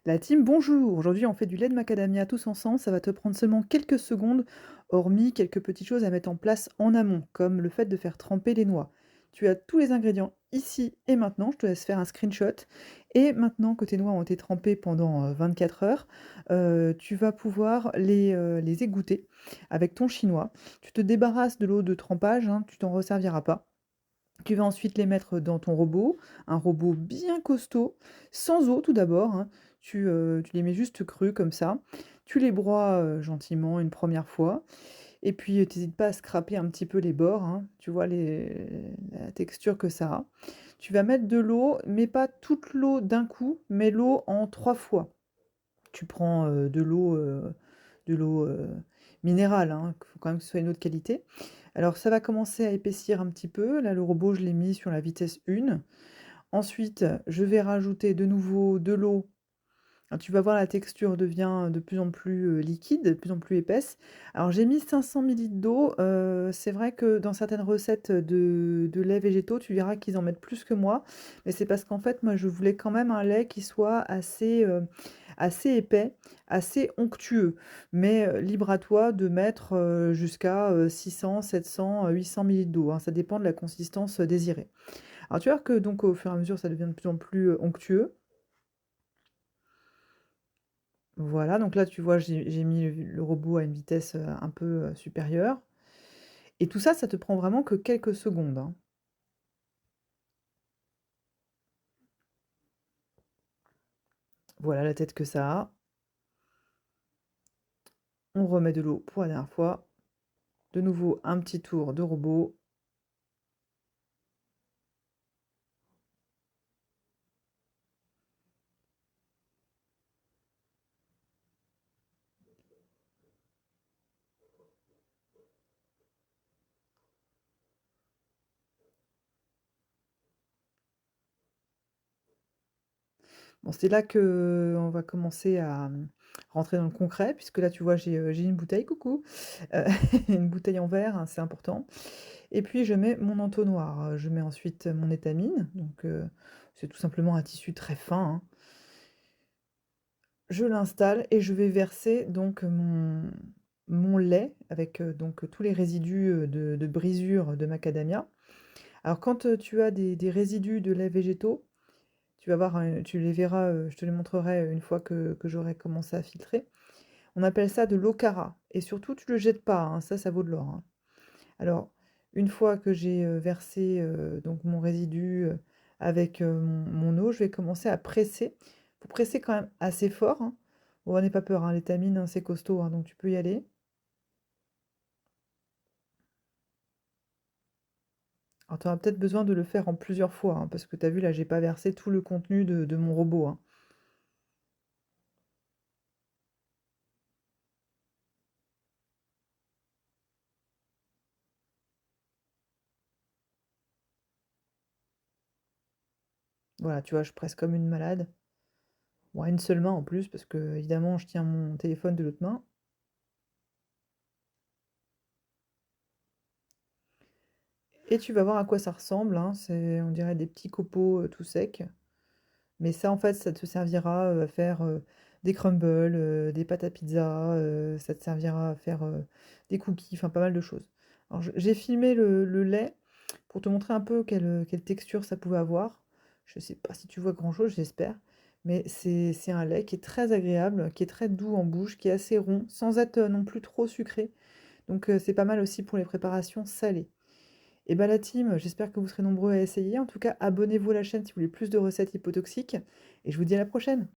La team, bonjour! Aujourd'hui, on fait du lait de macadamia tous ensemble. Ça va te prendre seulement quelques secondes, hormis quelques petites choses à mettre en place en amont, comme le fait de faire tremper les noix. Tu as tous les ingrédients ici et maintenant. Je te laisse faire un screenshot. Et maintenant que tes noix ont été trempées pendant 24 heures, tu vas pouvoir les égoutter avec ton chinois. Tu te débarrasses de l'eau de trempage, hein, tu t'en resserviras pas. Tu vas ensuite les mettre dans ton robot, un robot bien costaud, sans eau tout d'abord, hein. Tu les mets juste crus comme ça. Tu les broies, gentiment une première fois et puis, tu pas à scraper un petit peu les bords, hein. Tu vois la texture que ça a. Tu vas mettre de l'eau, mais pas toute l'eau d'un coup, mets l'eau en 3 fois. Tu prends, de l'eau minérale, hein, il faut quand même que ce soit une eau de qualité. Alors ça va commencer à épaissir un petit peu. Là, le robot, je l'ai mis sur la vitesse 1. Ensuite, je vais rajouter de nouveau de l'eau. Alors, tu vas voir la texture devient de plus en plus, liquide, de plus en plus épaisse. Alors j'ai mis 500 millilitres d'eau, c'est vrai que dans certaines recettes de laits végétaux, tu verras qu'ils en mettent plus que moi, mais c'est parce qu'en fait, moi, je voulais quand même un lait qui soit assez épais, assez onctueux. Mais, libre à toi de mettre, jusqu'à, 600, 700, 800 millilitres d'eau, hein, ça dépend de la consistance, désirée. Alors tu vas voir que donc au fur et à mesure, ça devient de plus en plus, onctueux. Voilà, donc là, tu vois, j'ai mis le robot à une vitesse, un peu, supérieure et tout ça, ça te prend vraiment que quelques secondes, hein. Voilà la tête que ça a. On remet de l'eau pour la dernière fois. De nouveau, un petit tour de robot. Bon, c'est là que on va commencer à, rentrer dans le concret puisque là, tu vois, j'ai une bouteille, coucou, heu, une bouteille en verre, hein, c'est important et puis je mets mon entonnoir. Je mets ensuite mon étamine, donc c'est tout simplement un tissu très fin, hein. Je l'installe et je vais verser donc mon lait avec, donc tous les résidus, de brisure de macadamia. Alors quand, tu as des résidus de lait végétaux, tu vas voir, tu les verras, je te les montrerai une fois que j'aurai commencé à filtrer. On appelle ça de l'okara et surtout tu le jettes pas, hein, ça vaut de l'or, hein. Alors une fois que j'ai, versé, donc mon résidu, avec, mon eau, je vais commencer à presser. Faut presser quand même assez fort, hein. Bon, n'aie pas peur, hein, l'étamine, hein, c'est costaud, hein, donc tu peux y aller. Alors tu auras peut-être besoin de le faire en plusieurs fois, hein, parce que tu as vu là, j'ai pas versé tout le contenu de mon robot, hein. Voilà, tu vois, je presse comme une malade. Bon, à une seule main en plus, parce que évidemment, je tiens mon téléphone de l'autre main. Et tu vas voir à quoi ça ressemble, hein. C'est, on dirait des petits copeaux tout secs. Mais ça, en fait, ça te servira à faire des crumbles, des pâtes à pizza, ça te servira à faire des cookies, enfin pas mal de choses. Alors, j'ai filmé le lait pour te montrer un peu quelle texture ça pouvait avoir. Je sais pas si tu vois grand-chose, j'espère. Mais c'est un lait qui est très agréable, qui est très doux en bouche, qui est assez rond, sans être non plus trop sucré. Donc c'est pas mal aussi pour les préparations salées. Et bah la team, j'espère que vous serez nombreux à essayer. En tout cas, abonnez-vous à la chaîne si vous voulez plus de recettes hypotoxiques. Et je vous dis à la prochaine.